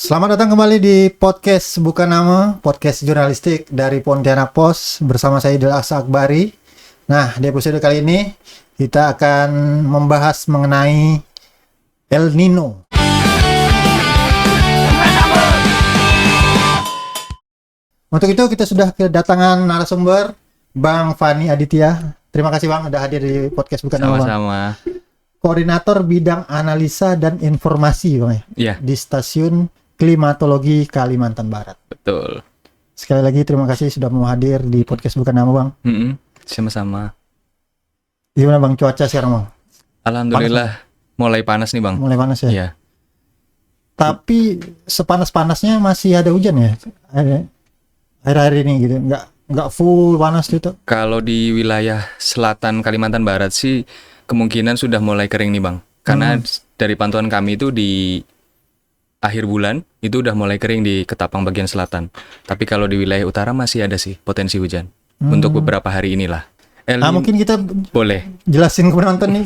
Selamat datang kembali di podcast Bukan Nama, podcast jurnalistik dari Pontianak Post bersama saya Idil Asa Akbari. Nah, di episode kali ini kita akan membahas mengenai El Nino. Untuk itu kita sudah kedatangan narasumber Bang Fani Aditya. Terima kasih Bang sudah hadir di podcast Bukan Nama. Sama-sama. Koordinator bidang analisa dan informasi Bang Iya. di Stasiun Klimatologi Kalimantan Barat. Betul. Sekali lagi terima kasih sudah mau hadir di podcast Bukan Nama Bang. Sama-sama. Gimana Bang cuaca sekarang Bang? Alhamdulillah mulai panas nih Bang. Mulai panas ya? Iya. Tapi sepanas-panasnya masih ada hujan ya? Akhir-akhir ini gitu, nggak full panas gitu? Kalau di wilayah selatan Kalimantan Barat sih kemungkinan sudah mulai kering nih Bang. Karena dari pantauan kami itu di akhir bulan itu udah mulai kering di Ketapang bagian selatan. Tapi kalau di wilayah utara masih ada sih potensi hujan. Untuk beberapa hari inilah. Mungkin kita boleh jelasin ke penonton nih,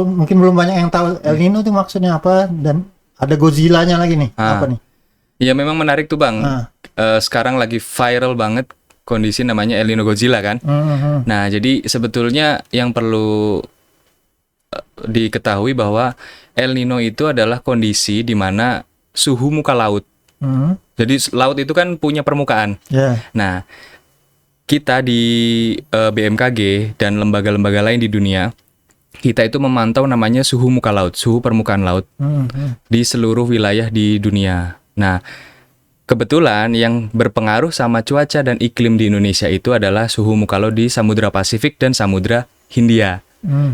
mungkin belum banyak yang tahu El Nino itu maksudnya apa, dan ada Godzilla-nya lagi nih, apa nih? Ya memang menarik tuh Bang. Sekarang lagi viral banget kondisi namanya El Nino Godzilla kan. Nah jadi sebetulnya yang perlu diketahui bahwa El Nino itu adalah kondisi di mana suhu muka laut. Jadi laut itu kan punya permukaan. Nah, kita di BMKG dan lembaga-lembaga lain di dunia, kita itu memantau namanya suhu muka laut, suhu permukaan laut di seluruh wilayah di dunia. Nah, kebetulan yang berpengaruh sama cuaca dan iklim di Indonesia itu adalah suhu muka laut di Samudra Pasifik dan Samudra Hindia.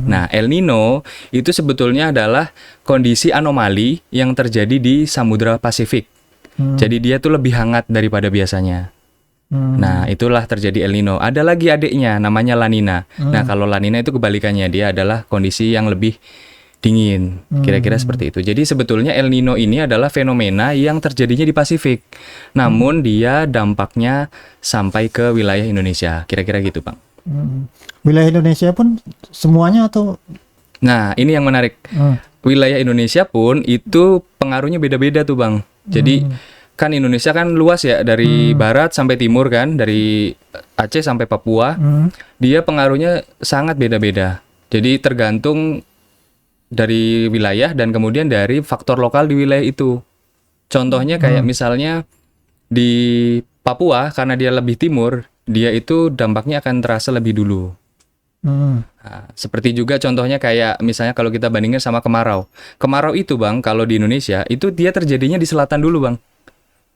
Nah, El Nino itu sebetulnya adalah kondisi anomali yang terjadi di Samudra Pasifik. Jadi dia tuh lebih hangat daripada biasanya. Nah, itulah terjadi El Nino. Ada lagi adiknya namanya La Nina. Nah, kalau La Nina itu kebalikannya, dia adalah kondisi yang lebih dingin. Kira-kira seperti itu. Jadi sebetulnya El Nino ini adalah fenomena yang terjadinya di Pasifik. Namun dia dampaknya sampai ke wilayah Indonesia. Kira-kira gitu, Bang. Wilayah Indonesia pun semuanya atau? Nah, ini yang menarik. Wilayah Indonesia pun itu pengaruhnya beda-beda tuh, Bang. Jadi kan Indonesia kan luas ya, dari barat sampai timur kan, dari Aceh sampai Papua. Dia pengaruhnya sangat beda-beda. Jadi tergantung dari wilayah dan kemudian dari faktor lokal di wilayah itu. Contohnya kayak misalnya di Papua, karena dia lebih timur, dia itu dampaknya akan terasa lebih dulu. Nah, seperti juga contohnya kayak misalnya kalau kita bandingkan sama kemarau. Kemarau itu Bang, kalau di Indonesia itu dia terjadinya di selatan dulu Bang.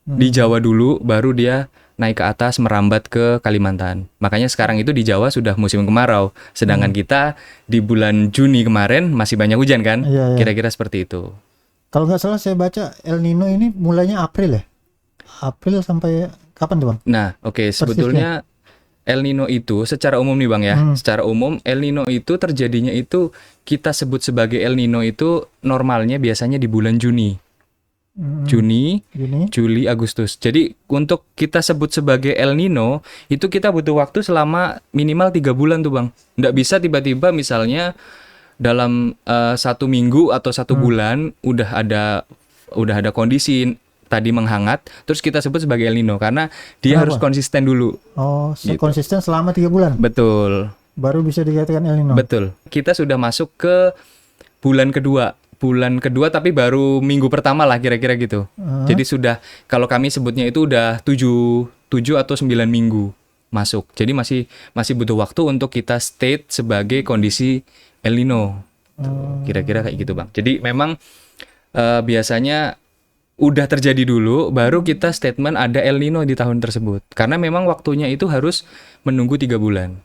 Di Jawa dulu, baru dia naik ke atas merambat ke Kalimantan. Makanya sekarang itu di Jawa sudah musim kemarau. Sedangkan kita di bulan Juni kemarin masih banyak hujan kan? Kira-kira seperti itu. Kalau nggak salah saya baca El Nino ini mulainya April ya? April sampai kapan tuh Bang? Nah, oke, sebetulnya El Nino itu secara umum nih Bang ya, secara umum El Nino itu terjadinya itu kita sebut sebagai El Nino itu normalnya biasanya di bulan Juni. Juni, Juli, Agustus. Jadi untuk kita sebut sebagai El Nino itu kita butuh waktu selama minimal 3 bulan tuh Bang. Nggak bisa tiba-tiba misalnya dalam 1 minggu atau 1 bulan udah ada kondisi tadi menghangat, terus kita sebut sebagai El Nino karena dia harus konsisten dulu. Oh, gitu. Konsisten selama 3 bulan? Betul. Baru bisa dikatakan El Nino? Betul. Kita sudah masuk ke bulan kedua. Bulan kedua tapi baru minggu pertama lah kira-kira gitu. Jadi sudah, kalau kami sebutnya itu udah 7 atau 9 minggu masuk. Jadi masih butuh waktu untuk kita state sebagai kondisi El Nino. Kira-kira kayak gitu Bang. Jadi memang biasanya udah terjadi dulu, baru kita statement ada El Nino di tahun tersebut. Karena memang waktunya itu harus menunggu 3 bulan.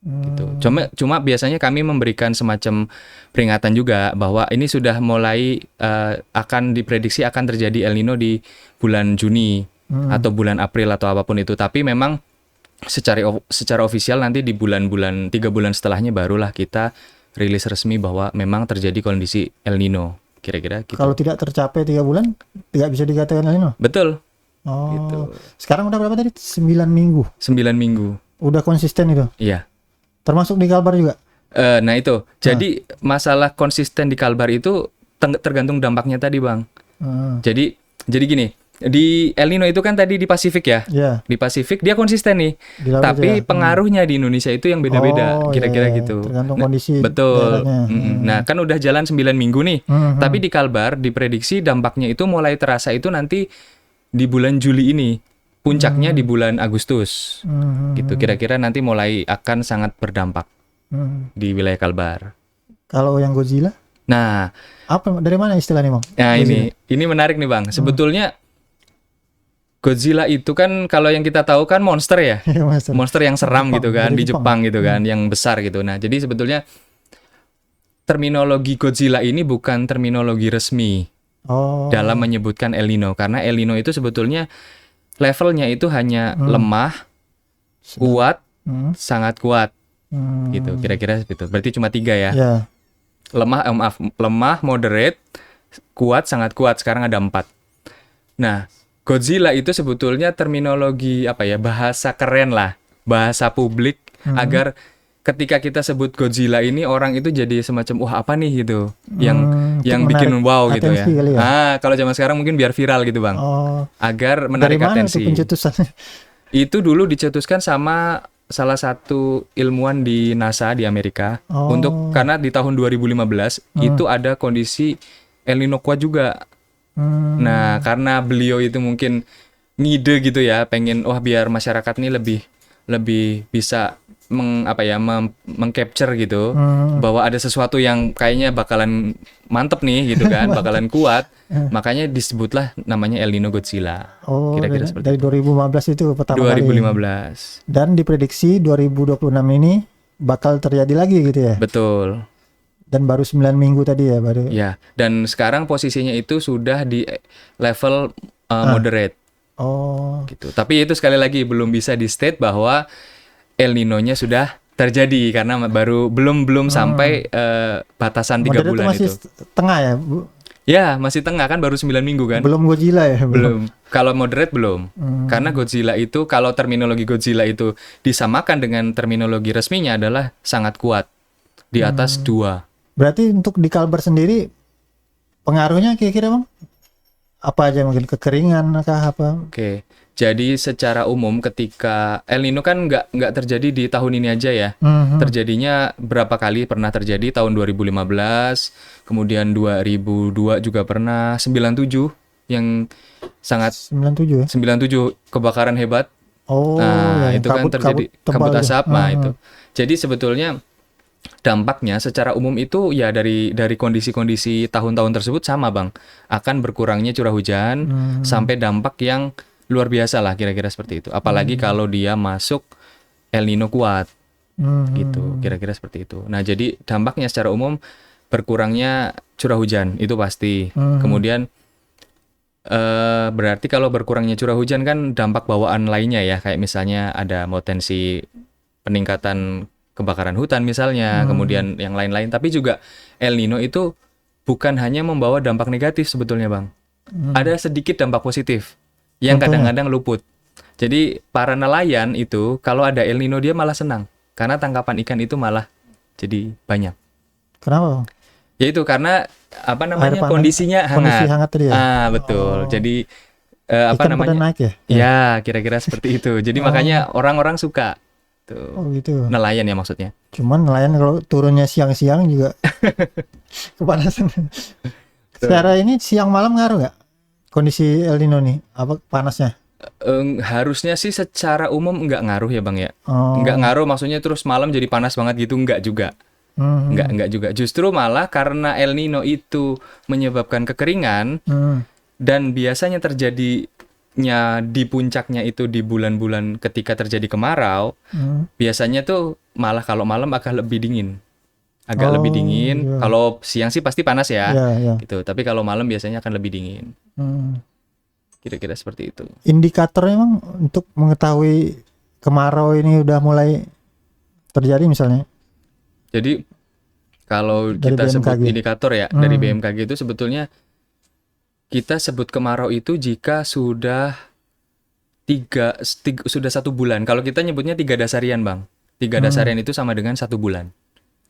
Gitu. Cuma biasanya kami memberikan semacam peringatan juga bahwa ini sudah mulai akan diprediksi akan terjadi El Nino di bulan Juni atau bulan April atau apapun itu. Tapi memang secara ofisial nanti di 3 bulan setelahnya barulah kita rilis resmi bahwa memang terjadi kondisi El Nino. Kira-kira gitu. Kalau tidak tercapai 3 bulan, tidak bisa dikatakan El Nino? Betul. Oh, gitu. Sekarang udah berapa tadi? 9 minggu? 9 minggu. Udah konsisten itu? Iya. Termasuk di Kalbar juga? Nah itu, jadi masalah konsisten di Kalbar itu tergantung dampaknya tadi Bang. Jadi gini, Di El Nino itu kan tadi di Pasifik ya. Di Pasifik dia konsisten nih. Tapi pengaruhnya di Indonesia itu yang beda-beda, kira-kira gitu. Tergantung kondisi betul. Nah, kan udah jalan 9 minggu nih. Tapi di Kalbar diprediksi dampaknya itu mulai terasa itu nanti di bulan Juli ini. Puncaknya di bulan Agustus. Gitu. Kira-kira nanti mulai akan sangat berdampak di wilayah Kalbar. Kalau yang Godzilla? Nah, dari mana istilahnya, Bang? Nah, ini menarik nih, Bang. Sebetulnya Godzilla itu kan kalau yang kita tahu kan monster ya. Monster yang seram gitu kan di Jepang gitu kan, yang besar gitu. Nah, jadi sebetulnya terminologi Godzilla ini bukan terminologi resmi dalam menyebutkan El Nino, karena El Nino itu sebetulnya levelnya itu hanya lemah, kuat, sangat kuat. Gitu, kira-kira gitu. Berarti cuma 3 ya. Lemah, moderate, kuat, sangat kuat. Sekarang ada 4. Nah, Godzilla itu sebetulnya terminologi bahasa keren lah, bahasa publik agar ketika kita sebut Godzilla ini orang itu jadi semacam wah apa nih gitu, yang bikin wow gitu ya. Kalau zaman sekarang mungkin biar viral gitu, Bang. Agar menarik atensi. Dari mana itu pencetusannya? Itu dulu dicetuskan sama salah satu ilmuwan di NASA di Amerika karena di tahun 2015 itu ada kondisi El Nino kuat juga. Nah, karena beliau itu mungkin ngide gitu ya, pengen biar masyarakat ini lebih bisa mengcapture gitu bahwa ada sesuatu yang kayaknya bakalan mantep nih gitu kan, bakalan kuat. Makanya disebutlah namanya El Nino Godzilla. Kira-kira seperti dari 2015 itu pertama 2015. kali. Dan diprediksi 2026 ini bakal terjadi lagi gitu ya. Betul. Dan baru 9 minggu tadi ya baru. Ya, dan sekarang posisinya itu sudah di level moderate. Gitu. Tapi itu sekali lagi belum bisa di state bahwa El Nino-nya sudah terjadi karena belum sampai batasan 3 bulan itu. Masih tengah ya, Bu? Ya, masih tengah kan, baru 9 minggu kan. Belum Godzilla ya? Belum. Kalau moderate belum. Karena Godzilla itu, kalau terminologi Godzilla itu disamakan dengan terminologi resminya adalah sangat kuat. Di atas 2. Berarti untuk di Kalbar sendiri pengaruhnya kira-kira, Bang? Apa aja, mungkin kekeringan kah apa? Oke. Jadi secara umum ketika El Nino kan nggak terjadi di tahun ini aja ya. Terjadinya berapa kali pernah terjadi, tahun 2015, kemudian 2002 juga pernah, 97 yang sangat 97 ya? 97 kebakaran hebat. Itu kan terjadi kabut asap. Nah, itu. Jadi sebetulnya dampaknya secara umum itu ya dari kondisi-kondisi tahun-tahun tersebut sama, Bang. Akan berkurangnya curah hujan sampai dampak yang luar biasa lah, kira-kira seperti itu. Apalagi kalau dia masuk El Nino kuat. Gitu, kira-kira seperti itu. Nah, jadi dampaknya secara umum berkurangnya curah hujan itu pasti. Kemudian berarti kalau berkurangnya curah hujan kan dampak bawaan lainnya ya, kayak misalnya ada potensi peningkatan kebakaran hutan misalnya, kemudian yang lain-lain. Tapi juga El Nino itu bukan hanya membawa dampak negatif sebetulnya, Bang. Ada sedikit dampak positif yang kadang-kadang luput. Jadi para nelayan itu kalau ada El Nino dia malah senang karena tangkapan ikan itu malah jadi banyak. Kenapa, Bang? Ya itu karena kondisinya hangat. Kondisi hangat tadi ya? Betul. Jadi ikan pada naik ya? Ya, kira-kira seperti itu. Jadi makanya orang-orang suka. Gitu. Nelayan ya maksudnya. Cuman nelayan kalau turunnya siang-siang juga kepanasan. Secara ini siang malam ngaruh nggak kondisi El Nino nih? Apa panasnya? Harusnya sih secara umum nggak ngaruh ya, Bang ya. Nggak ngaruh maksudnya terus malam jadi panas banget gitu, nggak juga. Nggak juga. Justru malah karena El Nino itu menyebabkan kekeringan dan biasanya terjadinya di puncaknya itu di bulan-bulan ketika terjadi kemarau, biasanya tuh malah kalau malam agak lebih dingin. Lebih dingin. Kalau siang sih pasti panas ya. Gitu. Tapi kalau malam biasanya akan lebih dingin. Kira-kira seperti itu. Indikatornya memang untuk mengetahui kemarau ini udah mulai terjadi misalnya. Jadi kalau kita sebut indikator ya dari BMKG itu sebetulnya kita sebut kemarau itu jika sudah 1 bulan. Kalau kita nyebutnya 3 dasarian, Bang. 3 dasarian itu sama dengan 1 bulan.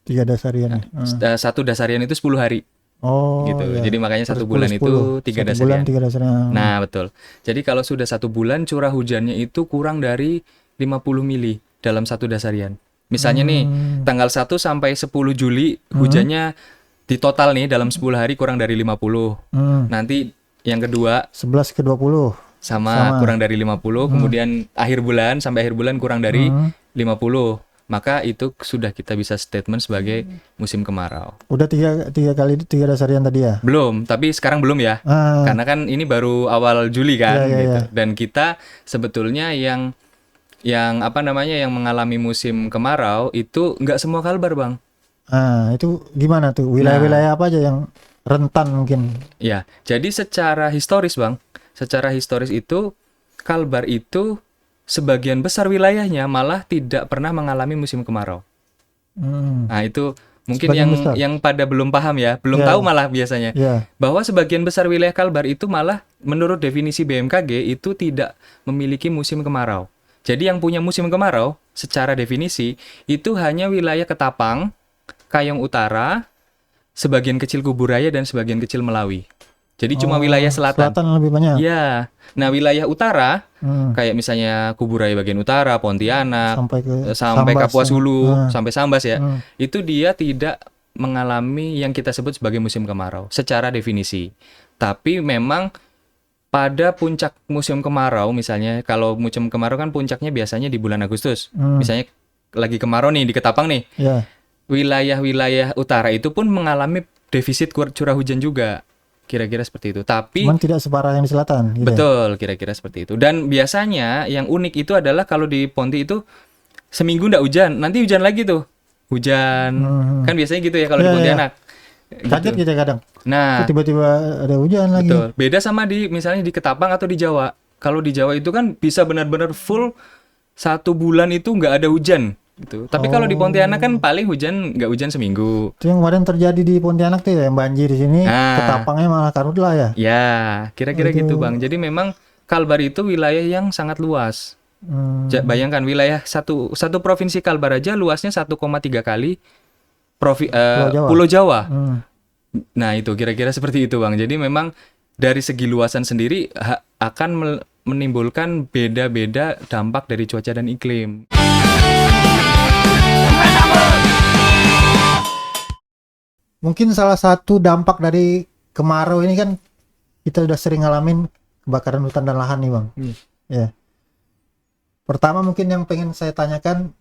3 dasarian. 1 dasarian itu 10 hari. Oh, gitu. iya. Jadi makanya 1 10, bulan 10. itu 3 1 bulan dasarian. 3 dasarian. Nah, betul. Jadi kalau sudah 1 bulan curah hujannya itu kurang dari 50 mili dalam 1 dasarian. Misalnya nih, tanggal 1 sampai 10 Juli hujannya di total nih dalam 10 hari kurang dari 50. Nanti yang kedua 11 ke 20. sama kurang dari 50, kemudian akhir bulan sampai akhir bulan kurang dari 50. Maka itu sudah kita bisa statement sebagai musim kemarau. Udah tiga kali 3 dasarian tadi ya? Belum, tapi sekarang belum ya. Karena kan ini baru awal Juli kan Iya, gitu. iya. Dan kita sebetulnya yang apa namanya yang mengalami musim kemarau itu nggak semua Kalbar, Bang. Itu gimana tuh? Wilayah-wilayah apa aja yang rentan mungkin? Ya, jadi secara historis, Bang. Secara historis itu Kalbar itu sebagian besar wilayahnya malah tidak pernah mengalami musim kemarau. Nah, itu mungkin Sebagian besar. yang pada belum paham ya, belum Ya. tahu malah biasanya. Ya. Bahwa sebagian besar wilayah Kalbar itu malah menurut definisi BMKG itu tidak memiliki musim kemarau. Jadi yang punya musim kemarau secara definisi itu hanya wilayah Ketapang, Kayong Utara, sebagian kecil Kuburaya dan sebagian kecil Melawi. Jadi cuma wilayah selatan. Selatan lebih banyak. Ya. Nah, wilayah utara kayak misalnya Kuburaya bagian utara, Pontianak, sampai Sambas, Kapuas Hulu, sampai Sambas ya. Itu dia tidak mengalami yang kita sebut sebagai musim kemarau secara definisi. Tapi memang pada puncak musim kemarau misalnya, kalau musim kemarau kan puncaknya biasanya di bulan Agustus. Misalnya lagi kemarau nih di Ketapang nih. Ya. Wilayah-wilayah utara itu pun mengalami defisit curah hujan juga. Kira-kira seperti itu. Tapi cuman tidak separah yang di selatan gitu. Betul, kira-kira seperti itu. Dan biasanya yang unik itu adalah kalau di Ponti itu seminggu nggak hujan, nanti hujan lagi tuh. Hujan. Kan biasanya gitu ya kalau di Pontianak. Kaget kita kadang. Nah, tiba-tiba ada hujan lagi. betul. Beda sama misalnya di Ketapang atau di Jawa. Kalau di Jawa itu kan bisa benar-benar full 1 bulan itu nggak ada hujan. Gitu. Tapi kalau di Pontianak kan paling nggak hujan seminggu. Itu yang kemarin terjadi di Pontianak tuh ya, yang banjir di sini, Ketapangnya malah karhutlah ya. Ya, kira-kira gitu Bang. Jadi memang Kalbar itu wilayah yang sangat luas. Bayangkan wilayah satu provinsi Kalbar aja luasnya 1,3 kali Pulau Jawa. Nah itu kira-kira seperti itu Bang. Jadi memang dari segi luasan sendiri akan menimbulkan beda-beda dampak dari cuaca dan iklim. Mungkin salah satu dampak dari kemarau ini kan kita udah sering ngalamin kebakaran hutan dan lahan nih Bang. Ya. Pertama mungkin yang pengen saya tanyakan,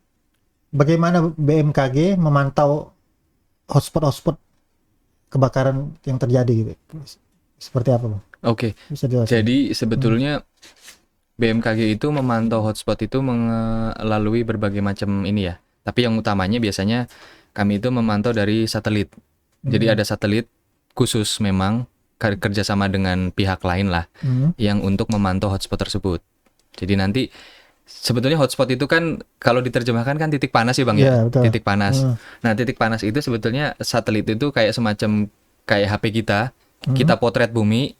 bagaimana BMKG memantau hotspot kebakaran yang terjadi gitu? Seperti apa Bang? Oke. Jadi sebetulnya BMKG itu memantau hotspot itu melalui berbagai macam ini ya. Tapi yang utamanya biasanya kami itu memantau dari satelit. Jadi ada satelit khusus memang kerjasama dengan pihak lain lah yang untuk memantau hotspot tersebut. Jadi nanti sebetulnya hotspot itu kan kalau diterjemahkan kan titik panas ya Bang ya, titik panas. Nah titik panas itu sebetulnya satelit itu kayak semacam kayak HP kita potret bumi,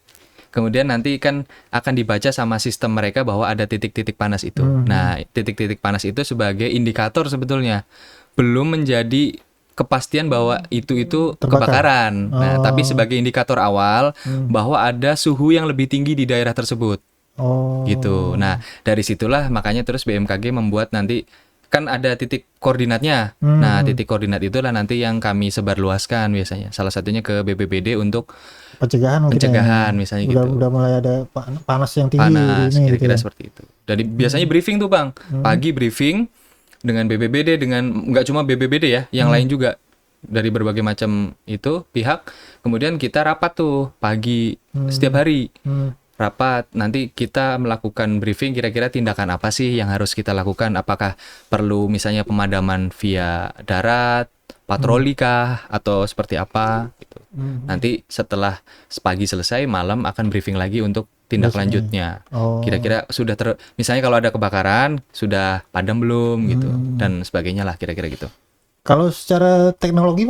kemudian nanti kan akan dibaca sama sistem mereka bahwa ada titik-titik panas itu. Nah titik-titik panas itu sebagai indikator sebetulnya, belum menjadi kepastian bahwa itu kebakaran. Nah, tapi sebagai indikator awal bahwa ada suhu yang lebih tinggi di daerah tersebut. Gitu. Nah, dari situlah makanya terus BMKG membuat nanti kan ada titik koordinatnya. Nah, titik koordinat itulah nanti yang kami sebarluaskan biasanya. Salah satunya ke BPBD untuk pencegahan misalnya gitu. Udah mulai ada panas yang tinggi. Panas, kira-kira gitu. seperti itu. Jadi biasanya briefing tuh Bang. Pagi briefing dengan BPBD, dengan nggak cuma BPBD ya, yang lain juga dari berbagai macam itu pihak. Kemudian kita rapat tuh pagi setiap hari. Rapat, nanti kita melakukan briefing kira-kira tindakan apa sih yang harus kita lakukan. Apakah perlu misalnya pemadaman via darat, patroli kah, atau seperti apa gitu. Nanti setelah pagi selesai, malam akan briefing lagi untuk tindak lanjutnya. Kira-kira sudah misalnya kalau ada kebakaran sudah padam belum gitu dan sebagainya lah kira-kira gitu. Kalau secara teknologi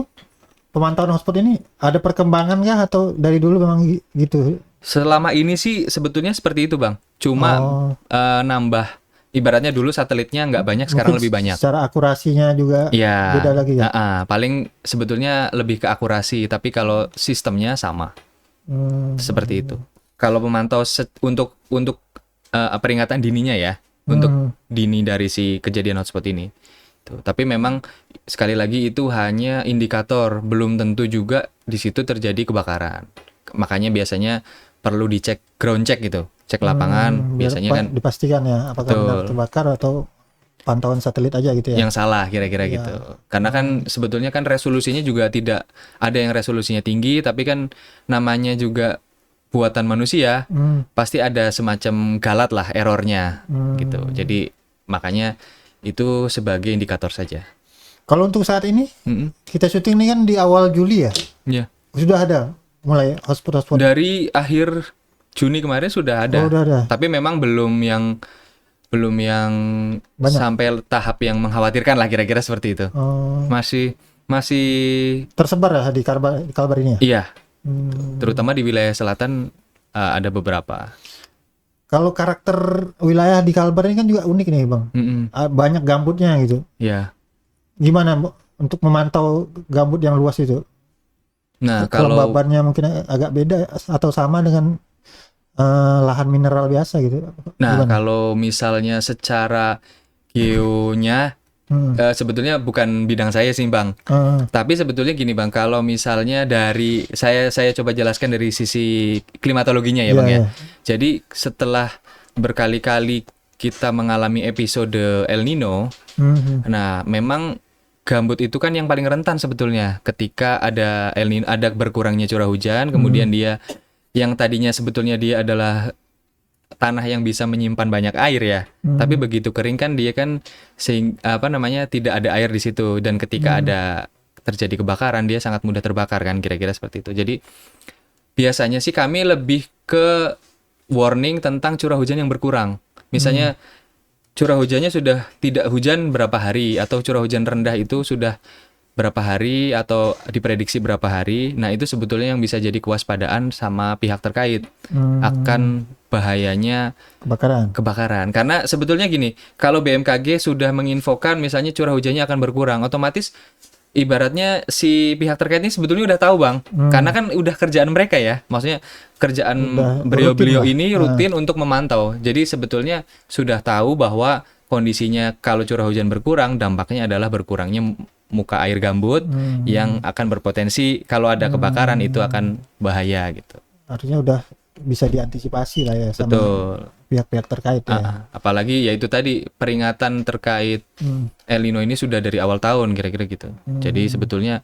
pemantauan hotspot ini ada perkembangan nggak atau dari dulu memang gitu? Selama ini sih sebetulnya seperti itu Bang. Cuma nambah ibaratnya dulu satelitnya nggak banyak, sekarang Mungkin lebih banyak. Secara akurasinya juga Ya, beda lagi ya. paling sebetulnya lebih ke akurasi, tapi kalau sistemnya sama. Seperti itu. Kalau pemantau untuk peringatan dininya ya, untuk dini dari si kejadian hotspot ini. Tuh. Tapi memang sekali lagi itu hanya indikator, belum tentu juga di situ terjadi kebakaran. Makanya biasanya perlu dicek ground check gitu, cek lapangan. Biar Biasanya kan dipastikan ya apakah benar betul. terbakar atau pantauan satelit aja gitu ya. Yang salah kira-kira Iya. gitu. Karena kan sebetulnya kan resolusinya juga tidak ada yang resolusinya tinggi, tapi kan namanya juga buatan manusia, pasti ada semacam galat lah errornya gitu. Jadi makanya itu sebagai indikator saja. Kalau untuk saat ini Mm-mm. kita syuting ini kan di awal Juli ya. Ya. Sudah ada mulai hotspot. Dari akhir Juni kemarin sudah ada. Oh, udah ada. Tapi memang belum yang Banyak. sampai tahap yang mengkhawatirkan lah kira-kira seperti itu. Oh, Masih tersebar ya di Kalbar ini ya. iya, terutama di wilayah selatan ada beberapa. Kalau karakter wilayah di Kalbar ini kan juga unik nih Bang. Mm-mm. Banyak gambutnya gitu. Ya. Gimana untuk memantau gambut yang luas itu? Nah, kalau Kelembabannya mungkin agak beda atau sama dengan lahan mineral biasa gitu. Gimana? kalau misalnya secara geonya sebetulnya bukan bidang saya sih, Bang. Tapi sebetulnya gini, Bang, kalau misalnya dari saya coba jelaskan dari sisi klimatologinya ya, Iya, Bang ya. iya. Jadi setelah berkali-kali kita mengalami episode El Nino, nah memang gambut itu kan yang paling rentan sebetulnya ketika ada El Nino, ada berkurangnya curah hujan, kemudian dia yang tadinya sebetulnya dia adalah tanah yang bisa menyimpan banyak air ya. Tapi begitu kering kan dia kan tidak ada air di situ, dan ketika ada terjadi kebakaran dia sangat mudah terbakar kan, kira-kira seperti itu. Jadi biasanya sih kami lebih ke warning tentang curah hujan yang berkurang. Misalnya curah hujannya sudah tidak hujan berapa hari, atau curah hujan rendah itu sudah berapa hari atau diprediksi berapa hari. Nah, itu sebetulnya yang bisa jadi kewaspadaan sama pihak terkait akan bahayanya kebakaran. Karena sebetulnya gini, kalau BMKG sudah menginfokan misalnya curah hujannya akan berkurang, otomatis ibaratnya si pihak terkait ini sebetulnya udah tahu, Bang. Karena kan udah kerjaan mereka ya. Maksudnya kerjaan beliau-beliau ini rutin untuk memantau. Jadi sebetulnya sudah tahu bahwa kondisinya kalau curah hujan berkurang, dampaknya adalah berkurangnya muka air gambut yang akan berpotensi kalau ada kebakaran itu akan bahaya gitu. Artinya udah bisa diantisipasi lah ya sama pihak-pihak terkait ya. Apalagi ya itu tadi peringatan terkait El Nino ini sudah dari awal tahun kira-kira gitu. Jadi sebetulnya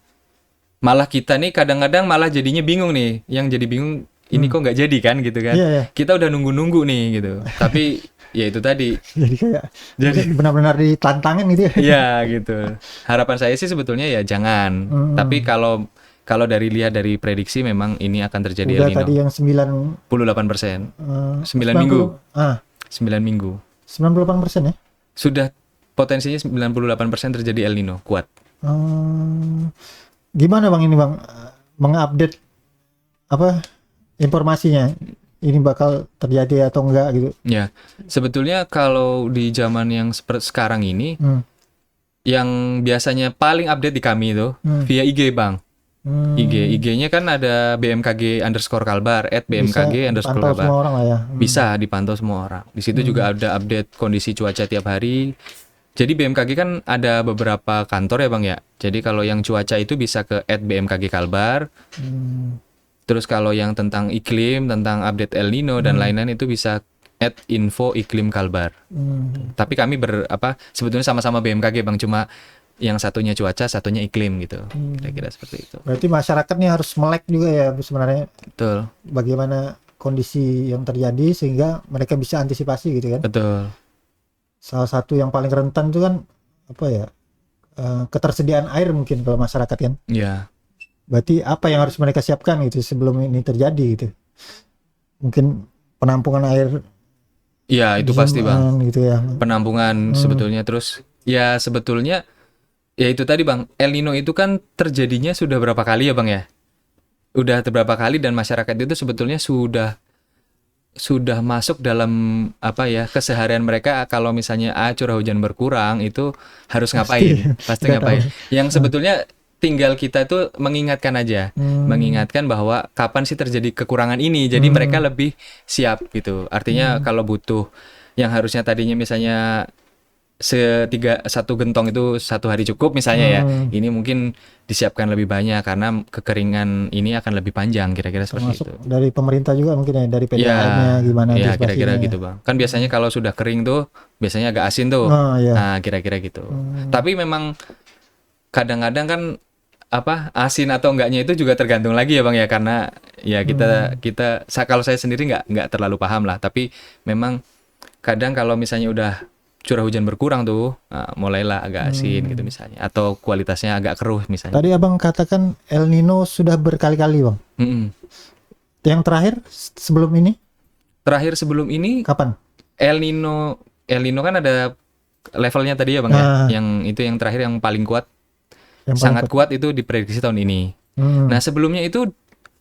malah kita nih kadang-kadang malah jadinya bingung nih. Yang jadi bingung ini kok nggak jadi kan gitu kan. Iya. Kita udah nunggu-nunggu nih gitu. Tapi ya itu tadi. Jadi benar-benar ditantangin gitu ya. Iya gitu. Harapan saya sih sebetulnya ya jangan. Tapi kalau dari lihat dari prediksi memang ini akan terjadi El Nino. Tadi yang 98%. 9 minggu. 9 minggu. 98% ya? Sudah potensinya 98% terjadi El Nino kuat. Gimana Bang ini Bang mengupdate informasinya? Ini bakal terjadi atau enggak gitu? Ya, sebetulnya kalau di zaman yang sekarang ini, yang biasanya paling update di kami itu via IG, Bang. IG-nya kan ada BMKG_Kalbar, @BMKG_Kalbar. Semua orang lah ya. Bisa dipantau semua orang. Di situ juga ada update kondisi cuaca tiap hari. Jadi BMKG kan ada beberapa kantor ya, Bang ya. Jadi kalau yang cuaca itu bisa ke @BMKG_Kalbar. Terus kalau yang tentang iklim, tentang update El Nino dan lain-lain itu bisa @info_iklim_kalbar. Tapi kami sebetulnya sama-sama BMKG, Bang, cuma yang satunya cuaca, satunya iklim gitu. Kira-kira seperti itu. Berarti masyarakat nih harus melek juga ya sebenarnya. Betul. Bagaimana kondisi yang terjadi sehingga mereka bisa antisipasi gitu kan. Betul. Salah satu yang paling rentan itu kan ketersediaan air mungkin kalau masyarakat kan. Iya. Berarti apa yang harus mereka siapkan gitu sebelum ini terjadi gitu. Mungkin penampungan air. Iya, itu pasti, Bang. Gitu ya. Penampungan sebetulnya, terus ya sebetulnya ya itu tadi, Bang. El Nino itu kan terjadinya sudah berapa kali ya, Bang ya? Udah beberapa kali, dan masyarakat itu sebetulnya sudah sudah masuk dalam apa ya keseharian mereka. Kalau misalnya curah hujan berkurang itu harus ngapain, pasti ngapain. Yang sebetulnya tinggal kita tuh mengingatkan aja, mengingatkan bahwa kapan sih terjadi kekurangan ini. Jadi mereka lebih siap gitu. Artinya kalau butuh yang harusnya tadinya misalnya satu gentong itu 1 hari cukup misalnya ya, ini mungkin disiapkan lebih banyak karena kekeringan ini akan lebih panjang, kira-kira seperti Termasuk itu. dari pemerintah juga mungkin ya, dari PDAM-nya gimana Ya kira-kira antisipasinya. gitu bang. Kan biasanya kalau sudah kering tuh biasanya agak asin tuh. Oh iya. Nah kira-kira gitu. Tapi memang kadang-kadang kan apa asin atau enggaknya itu juga tergantung lagi ya bang ya, karena ya kalau saya sendiri nggak terlalu paham lah. Tapi memang kadang kalau misalnya udah curah hujan berkurang tuh, nah, mulailah agak asin gitu misalnya, atau kualitasnya agak keruh misalnya. Tadi abang katakan El Nino sudah berkali-kali bang. Yang terakhir sebelum ini Terakhir sebelum ini kapan? El Nino kan ada levelnya tadi ya bang ya, yang terakhir yang paling kuat, sangat kuat itu diprediksi tahun ini. Nah sebelumnya itu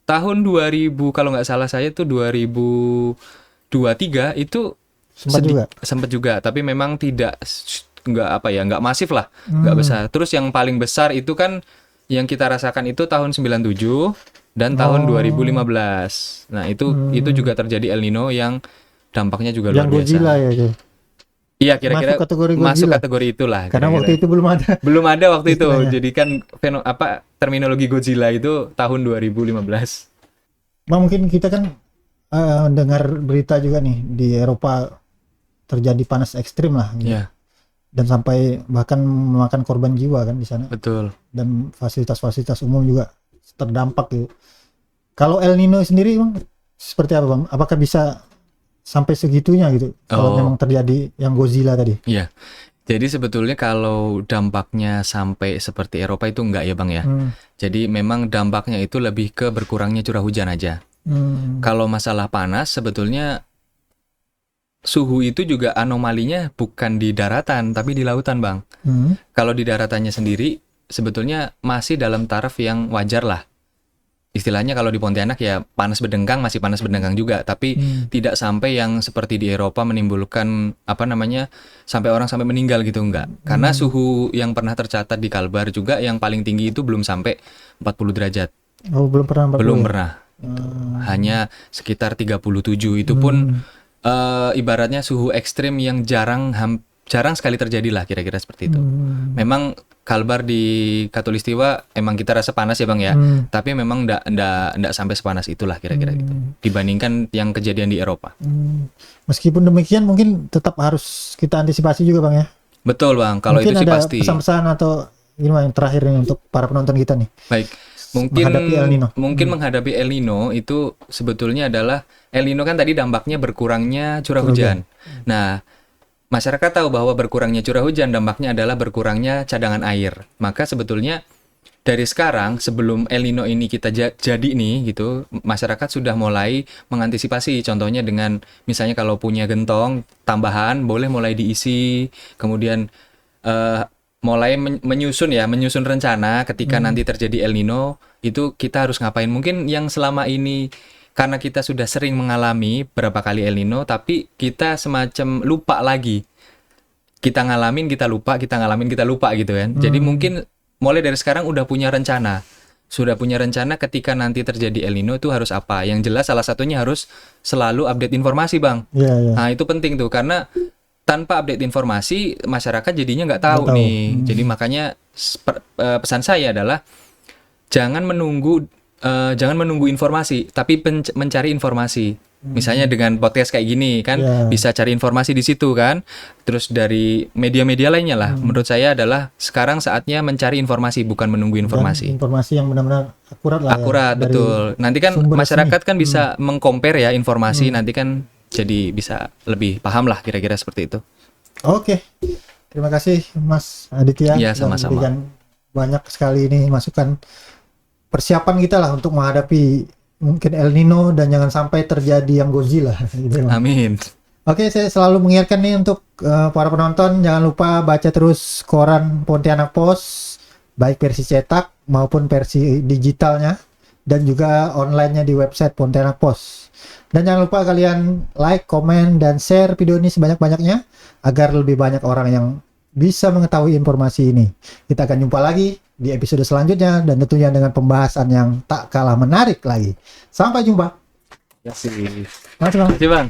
tahun 2000 kalau nggak salah saya tuh 2023 itu sempat juga, tapi memang nggak masif lah, nggak besar. Terus yang paling besar itu kan yang kita rasakan itu tahun 97 dan tahun 2015. Nah itu juga terjadi El Nino yang dampaknya juga luar biasa. Yang Godzilla ya itu. Iya kira-kira masuk kategori itulah. Karena waktu itu belum ada waktu itu. Jadi kan terminologi Godzilla itu tahun 2015. Bang, mungkin kita kan dengar berita juga nih di Eropa terjadi panas ekstrim lah. Gitu. Yeah. Dan sampai bahkan memakan korban jiwa kan di sana. Betul. Dan fasilitas-fasilitas umum juga terdampak gitu. Kalau El Nino sendiri bang seperti apa bang? Apakah bisa sampai segitunya gitu kalau memang terjadi yang Godzilla tadi? Iya. Jadi sebetulnya kalau dampaknya sampai seperti Eropa itu enggak ya bang ya. Jadi memang dampaknya itu lebih ke berkurangnya curah hujan aja. Kalau masalah panas sebetulnya suhu itu juga anomalinya bukan di daratan tapi di lautan bang. Kalau di daratannya sendiri sebetulnya masih dalam taraf yang wajar lah. Istilahnya kalau di Pontianak ya masih panas berdengkang juga, tapi tidak sampai yang seperti di Eropa menimbulkan sampai orang sampai meninggal gitu, enggak. Karena suhu yang pernah tercatat di Kalbar juga yang paling tinggi itu belum sampai 40 derajat. Oh, belum pernah. Belum pernah. Hanya sekitar 37. Itu pun ibaratnya suhu ekstrim yang jarang sekali terjadi lah, kira-kira seperti itu. Memang Kalbar di Katulistiwa emang kita rasa panas ya bang ya, tapi memang ndak sampai sepanas itulah kira-kira gitu. Dibandingkan yang kejadian di Eropa. Meskipun demikian mungkin tetap harus kita antisipasi juga bang ya. Betul bang, kalau mungkin itu sih pasti. Mungkin ada pesan-pesan atau gimana yang terakhir nih untuk para penonton kita nih? Baik. Mungkin menghadapi El Nino itu sebetulnya adalah El Nino kan tadi dampaknya berkurangnya curah hujan. Nah, masyarakat tahu bahwa berkurangnya curah hujan dampaknya adalah berkurangnya cadangan air. Maka sebetulnya dari sekarang sebelum El Nino ini kita jadi nih gitu, masyarakat sudah mulai mengantisipasi. Contohnya dengan misalnya kalau punya gentong tambahan boleh mulai diisi, kemudian mulai menyusun rencana ketika nanti terjadi El Nino itu kita harus ngapain. Mungkin yang selama ini karena kita sudah sering mengalami berapa kali El Nino, tapi kita semacam lupa lagi. Kita ngalamin, kita lupa, kita ngalamin, kita lupa gitu kan. Jadi mungkin mulai dari sekarang udah punya rencana. Sudah punya rencana ketika nanti terjadi El Nino itu harus apa. Yang jelas salah satunya harus selalu update informasi bang. Nah itu penting tuh, karena tanpa update informasi, masyarakat jadinya nggak tahu nih. Jadi makanya pesan saya adalah jangan menunggu informasi, tapi mencari informasi. Misalnya dengan podcast kayak gini kan, bisa cari informasi di situ kan. Terus dari media-media lainnya lah. Menurut saya adalah sekarang saatnya mencari informasi, bukan menunggu informasi. Dan informasi yang benar-benar akurat lah. Akurat, ya, betul. Nanti kan masyarakat kan bisa mengcompare ya informasi. Nanti kan jadi bisa lebih paham lah kira-kira seperti itu. Oke. Terima kasih Mas Aditya. Ya, sama-sama. Banyak sekali ini masukan persiapan kita lah untuk menghadapi mungkin El Nino dan jangan sampai terjadi yang Godzilla. Amin. Oke, saya selalu mengingatkan nih untuk para penonton, jangan lupa baca terus koran Pontianak Post, baik versi cetak maupun versi digitalnya. dan juga online-nya di website Pontianak Post. Dan jangan lupa kalian like, komen, dan share video ini sebanyak-banyaknya agar lebih banyak orang yang bisa mengetahui informasi ini. Kita akan jumpa lagi di episode selanjutnya dan tentunya dengan pembahasan yang tak kalah menarik lagi. Sampai jumpa. Terima kasih. Makasih, Bang. Terima kasih, Bang.